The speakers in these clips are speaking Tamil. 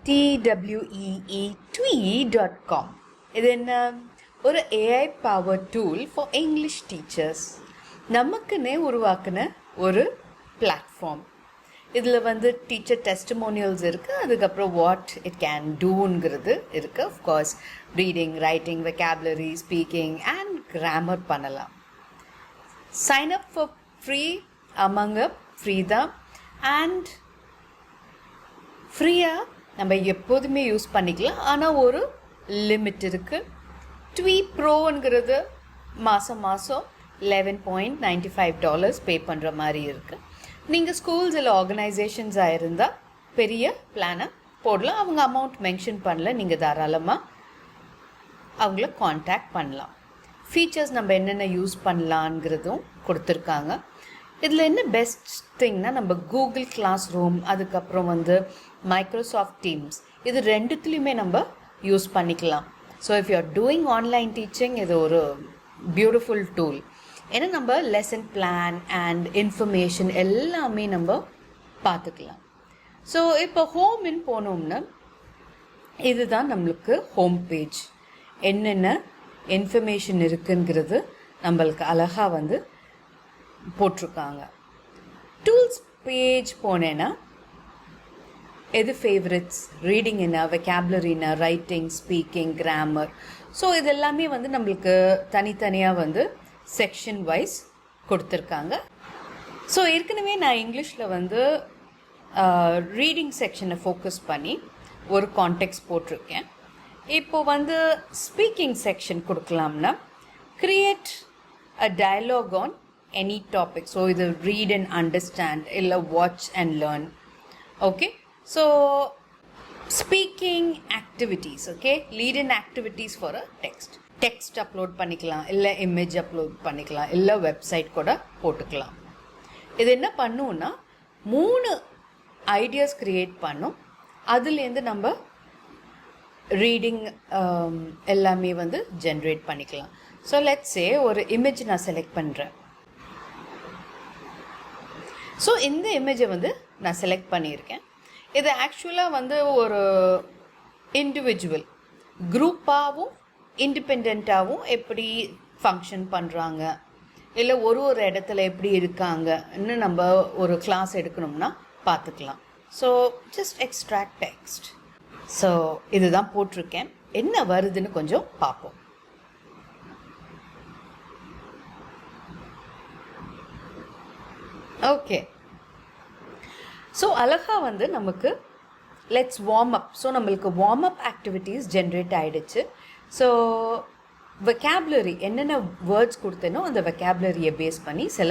TWEE.com. இது என்ன ஒரு AI powered tool for English teachers. நமக்குன்னே உருவாக்குன ஒரு பிளாட்ஃபார்ம். இதில் வந்து டீச்சர் டெஸ்டிமோனியல்ஸ் இருக்குது, அதுக்கப்புறம் வாட் இட் கேன் டூங்கிறது இருக்குது. Of course reading, writing, vocabulary, speaking and grammar பண்ணலாம். சைன் அப் ஃபார் ஃப்ரீ, அமங்க ஃப்ரீ தான். அண்ட் ஃப்ரீயாக நம்ம எப்போதுமே யூஸ் பண்ணிக்கலாம், ஆனால் ஒரு லிமிட் இருக்குது. ட்வீ ப்ரோங்கிறது மாதம் $11.95 பே பண்ணுற மாதிரி இருக்குது. நீங்கள் ஸ்கூல்ஸ் இல்லை ஆர்கனைசேஷன்ஸாக இருந்தால் பெரிய பிளானை போடலாம். அவங்க அமௌண்ட் மென்ஷன் பண்ணல, நீங்கள் தாராளமாக அவங்கள காண்டாக்ட் பண்ணலாம். ஃபீச்சர்ஸ் நம்ம என்னென்ன யூஸ் பண்ணலாங்கிறதும் கொடுத்துருக்காங்க. இதில் என்ன பெஸ்ட் திங்னா, நம்ம கூகுள் கிளாஸ் ரூம், அதுக்கப்புறம் வந்து மைக்ரோசாஃப்ட் டீம்ஸ், இது ரெண்டுத்துலேயுமே நம்ம யூஸ் பண்ணிக்கலாம். So if you are doing online teaching, இது ஒரு பியூட்டிஃபுல் டூல். ஏன்னா நம்ம லெசன் பிளான் அண்ட் இன்ஃபர்மேஷன் எல்லாமே நம்ம பார்த்துக்கலாம். ஸோ இப்போ ஹோம்னு போனோம்னா இதுதான் நம்மளுக்கு ஹோம் பேஜ். என்னென்ன இன்ஃபர்மேஷன் இருக்குங்கிறது நம்மளுக்கு அழகாக வந்து போட்டிருக்காங்க. டூல்ஸ் பேஜ் போனேன்னா எது ஃபேவரட்ஸ், ரீடிங் என்ன, வெக்காபுலரி என்ன, ரைட்டிங், ஸ்பீக்கிங், கிராமர், ஸோ இது எல்லாமே வந்து நம்மளுக்கு தனித்தனியாக வந்து செக்ஷன் வைஸ் கொடுத்துருக்காங்க. ஸோ ஏற்கனவே நான் இங்கிலீஷில் வந்து ரீடிங் செக்ஷனை ஃபோக்கஸ் பண்ணி ஒரு கான்டெக்ஸ்ட் போட்டிருக்கேன். இப்போது வந்து ஸ்பீக்கிங் செக்ஷன் கொடுக்கலாம்னா, create a dialogue on any topic. So இது ரீட் அண்ட் அண்டர்ஸ்டாண்ட் இல்லை watch and learn. Okay, so speaking activities, okay, lead in activities for a text upload பண்ணிக்கலாம், இல்லை இமேஜ் அப்லோட் பண்ணிக்கலாம், இல்லை வெப்சைட் கூட போட்டுக்கலாம். இது என்ன பண்ணுன்னா 3 ஐடியாஸ் க்ரியேட் பண்ணும். அதுலேருந்து நம்ம ரீடிங் எல்லாமே வந்து ஜென்ரேட் பண்ணிக்கலாம். ஸோ லெட்ஸ் சே ஒரு இமேஜ் நான் செலக்ட் பண்ணுறேன். ஸோ இந்த இமேஜை வந்து நான் செலக்ட் பண்ணியிருக்கேன். இது ஆக்சுவலாக வந்து ஒரு இண்டிவிஜுவல் குரூப்பாகவும் இண்டிபெண்ட்டாகவும் எப்படி ஃபங்க்ஷன் பண்ணுறாங்க, இல்லை ஒரு இடத்துல எப்படி இருக்காங்கன்னு நம்ம ஒரு கிளாஸ் எடுக்கணும்னா பார்த்துக்கலாம். So just extract text. So இதுதான் போட்டிருக்கேன். என்ன வருதுன்னு கொஞ்சம் பார்ப்போம். ஓகே, ஸோ அழகாக வந்து நமக்கு லெட்ஸ் வார்ம் அப். ஸோ நம்மளுக்கு வார்ம் அப் ஆக்டிவிட்டீஸ் ஜென்ரேட் ஆகிடுச்சு. ஸோ வெக்காபுலரி என்னென்ன வேர்ட்ஸ் கொடுத்தேனோ அந்த வெக்காபுலரியை பேஸ் பண்ணி சில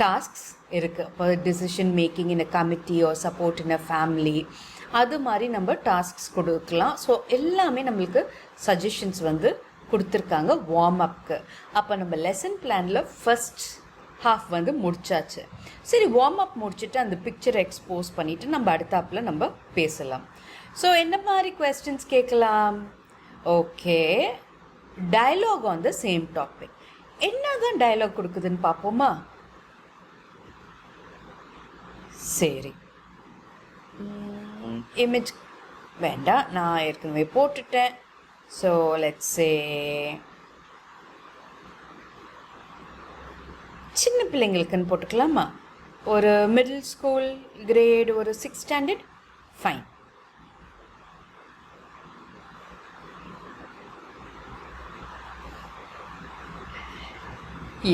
டாஸ்க்ஸ் இருக்குது. இப்போ decision making in a committee or support in a family, அது மாதிரி நம்ம டாஸ்க்ஸ் கொடுக்கலாம். ஸோ எல்லாமே நம்மளுக்கு சஜஷன்ஸ் வந்து கொடுத்துருக்காங்க வார்ம் அப்க்கு. அப்போ நம்ம லெசன் பிளானில் ஃபஸ்ட் ஹாஃப் வந்து முடிச்சாச்சு. சரி, வார்ம் அப் முடிச்சுட்டு அந்த பிக்சரை எக்ஸ்போஸ் பண்ணிவிட்டு நம்ம அடுத்தாப்பில் நம்ம பேசலாம். ஸோ என்ன மாதிரி கொஸ்டின்ஸ் கேட்கலாம்? Okay, dialogue on the same topic. என்ன தான் டயலாக் கொடுக்குதுன்னு பார்ப்போமா? சரி, இமேஜ் வேண்டாம், நான் ஏற்கனவே போட்டுட்டேன். ஸோ லெட்ஸ் சே சின்ன பிள்ளைங்களுக்குன்னு போட்டுக்கலாமா? ஒரு மிடில் ஸ்கூல் கிரேட், ஒரு 6th standard, fine.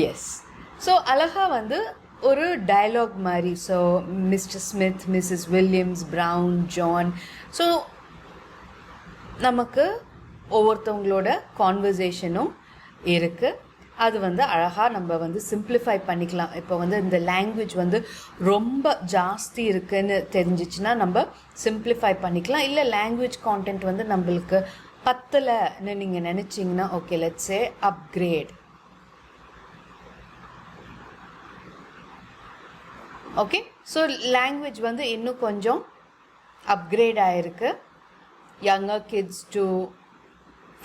S, so அழகாக வந்து ஒரு டயலாக் மாதிரி. So mister Smith, missus Williams, Brown, John, so நமக்கு ஒவ்வொருத்தவங்களோட கான்வர்சேஷனும் இருக்குது. அது வந்து அழகாக நம்ம வந்து சிம்பிளிஃபை பண்ணிக்கலாம். இப்போ வந்து இந்த லாங்குவேஜ் வந்து ரொம்ப ஜாஸ்தி இருக்குதுன்னு தெரிஞ்சிச்சுன்னா நம்ம சிம்பிளிஃபை பண்ணிக்கலாம். இல்லை லாங்குவேஜ் கான்டென்ட் வந்து நம்மளுக்கு பத்தலைன்னு நீங்கள் நினச்சிங்கன்னா, okay, let's say upgrade. Okay, so language வந்து இன்னும் கொஞ்சம் அப்கிரேட் ஆகிருக்கு. Younger kids to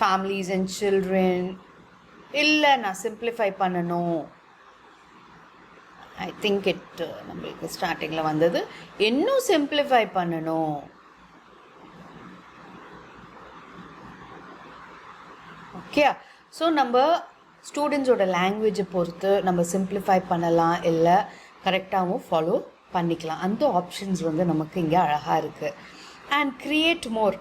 families and children. இல்லை, நான் சிம்பிளிஃபை பண்ணணும். ஐ திங்க் நம்மளுக்கு ஸ்டார்டிங்கில் வந்தது இன்னும் சிம்பிளிஃபை பண்ணணும். ஓகே. ஸோ நம்ம ஸ்டூடெண்ட்ஸோட லாங்குவேஜை பொறுத்து நம்ம சிம்பிளிஃபை பண்ணலாம், இல்லை கரெக்டாகவும் ஃபாலோ பண்ணிக்கலாம். அந்த ஆப்ஷன்ஸ் வந்து நமக்கு இங்கே அழகாக இருக்குது. And create more.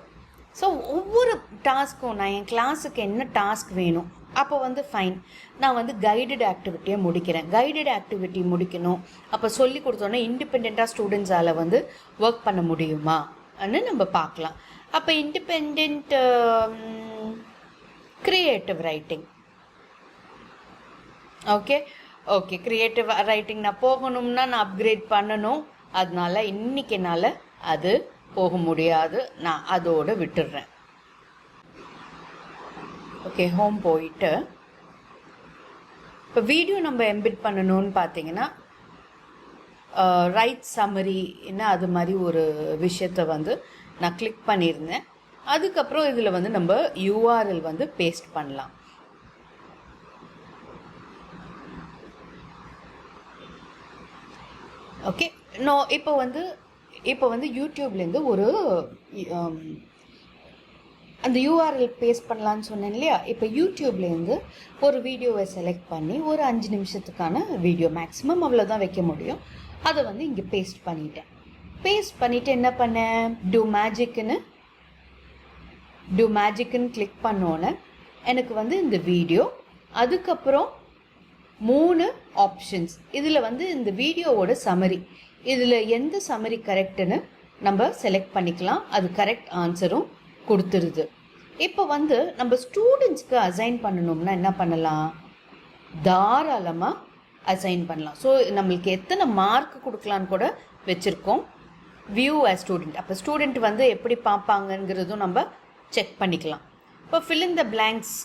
ஸோ ஒவ்வொரு டாஸ்க்கும் நான் என் கிளாஸுக்கு என்ன டாஸ்க் வேணும், அப்போ வந்து ஃபைன், நான் வந்து கைடட் ஆக்டிவிட்டியை முடிக்கிறேன். கைடட் ஆக்டிவிட்டி முடிக்கணும், அப்போ சொல்லி கொடுத்தோன்னே இண்டிபெண்ட்டாக ஸ்டூடெண்ட்ஸால் வந்து ஒர்க் பண்ண முடியுமான்னு நம்ம பார்க்கலாம். அப்போ independent creative writing. Okay creative writing நான் போகணும்னா நான் அப்கிரேட் பண்ணணும். அதனால இன்னைக்கு என்னால் அது போக முடியாது, நான் அதோடு விட்டுடுறேன். ஓகே, ஹோம் போயிட்டு இப்போ வீடியோ நம்ம எம்பிட் பண்ணணும்னு பார்த்தீங்கன்னா ரைட் சம்மரின்னு அது மாதிரி ஒரு விஷயத்தை வந்து நான் கிளிக் பண்ணியிருந்தேன். அதுக்கப்புறம் இதில் வந்து நம்ம URL வந்து பேஸ்ட் பண்ணலாம். ஓகே, இப்போ வந்து யூடியூப்லேருந்து ஒரு அந்த URL பேஸ்ட் பண்ணலான்னு சொன்னேன் இல்லையா. இப்போ யூடியூப்லேருந்து ஒரு வீடியோவை செலக்ட் பண்ணி ஒரு 5 நிமிஷத்துக்கான வீடியோ, மேக்ஸிமம் அவ்வளோதான் வைக்க முடியும், அதை வந்து இங்கே பேஸ்ட் பண்ணிட்டேன். பேஸ்ட் பண்ணிவிட்டு என்ன பண்ணேன், டூ மேஜிக்குன்னு கிளிக் பண்ணோன்னே எனக்கு வந்து இந்த வீடியோ, அதுக்கப்புறம் 3 ஆப்ஷன்ஸ். இதில் வந்து இந்த வீடியோவோட சம்மரி, இதில் எந்த சம்மரி கரெக்டுன்னு நம்ம செலக்ட் பண்ணிக்கலாம். அது கரெக்ட் ஆன்சரும் கொடுத்துருது. இப்போ வந்து நம்ம ஸ்டூடெண்ட்ஸ்க்கு அசைன் பண்ணணும்னா என்ன பண்ணலாம், தாராளமாக அசைன் பண்ணலாம். ஸோ நம்மளுக்கு எத்தனை மார்க் கொடுக்கலான்னு கூட வச்சுருக்கோம். வியூ அ ஸ்டூடெண்ட், அப்போ ஸ்டூடெண்ட் வந்து எப்படி பார்ப்பாங்கங்கிறதும் நம்ம செக் பண்ணிக்கலாம். இப்போ fill in the blanks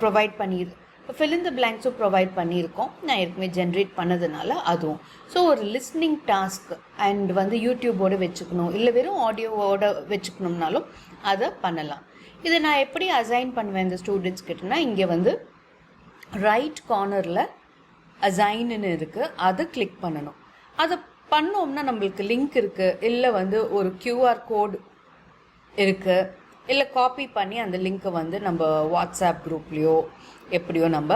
provide பண்ணியிருக்கோம். நான் ஏற்கனவே ஜென்ரேட் பண்ணதுனால அதுவும். ஸோ ஒரு லிஸ்னிங் டாஸ்க் அண்ட் வந்து யூடியூபோடு வச்சுக்கணும், இல்லை வெறும் ஆடியோவோட வச்சுக்கணும்னாலும் அதை பண்ணலாம். இதை நான் எப்படி அசைன் பண்ணுவேன் இந்த ஸ்டூடெண்ட்ஸ் கிட்டனா, இங்கே வந்து ரைட் கார்னரில் அசைன்னு இருக்குது, அதை கிளிக் பண்ணணும். அதை பண்ணோம்னா நம்மளுக்கு லிங்க் இருக்குது, இல்லை வந்து ஒரு QR கோட் இருக்குது, இல்லை காப்பி பண்ணி அந்த லிங்க்கை வந்து நம்ம வாட்ஸ்அப் குரூப்லேயோ எப்படியோ நம்ம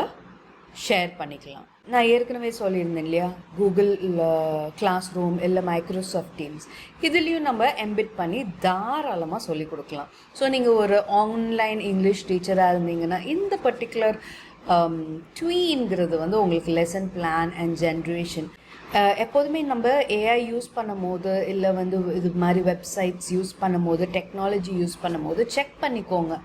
ஷேர் பண்ணிக்கலாம். நான் ஏற்கனவே சொல்லியிருந்தேன் இல்லையா, கூகுள் கிளாஸ் ரூம் இல்லை மைக்ரோசாஃப்ட் டீம்ஸ், இதுலேயும் நம்ம எம்பிட் பண்ணி தாராளமாக சொல்லிக் கொடுக்கலாம். ஸோ நீங்கள் ஒரு ஆன்லைன் இங்கிலீஷ் டீச்சராக இருந்தீங்கன்னா இந்த பர்டிகுலர் ட்வீங்கிறது வந்து உங்களுக்கு லெசன் பிளான் அண்ட் ஜென்ரேஷன். எப்போதுமே நம்ம AI யூஸ் பண்ணும் போது, இல்லை வந்து இது மாதிரி வெப்சைட்ஸ் யூஸ் பண்ணும் போது, டெக்னாலஜி யூஸ் பண்ணும் போது செக் பண்ணிக்கோங்க,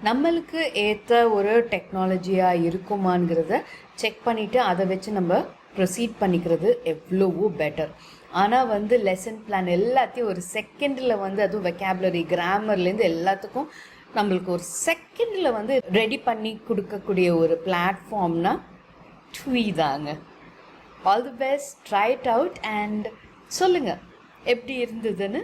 நம்மளுக்கு ஏற்ற ஒரு டெக்னாலஜியாக இருக்குமாங்கிறத செக் பண்ணிவிட்டு அதை வச்சு நம்ம ப்ரொசீட் பண்ணிக்கிறது எவ்வளவோ பெட்டர். ஆனால் வந்து லெசன் பிளான் எல்லாத்தையும் ஒரு செகண்டில் வந்து, அதுவும் வெக்காபுலரி கிராமர்லேருந்து எல்லாத்துக்கும் நம்மளுக்கு ஒரு செகண்டில் வந்து ரெடி பண்ணி கொடுக்கக்கூடிய ஒரு பிளாட்ஃபார்ம்னா ட்வீ தாங்க. All the best, try it out and சொல்லுங்கள் எப்படி இருந்ததுன்னு.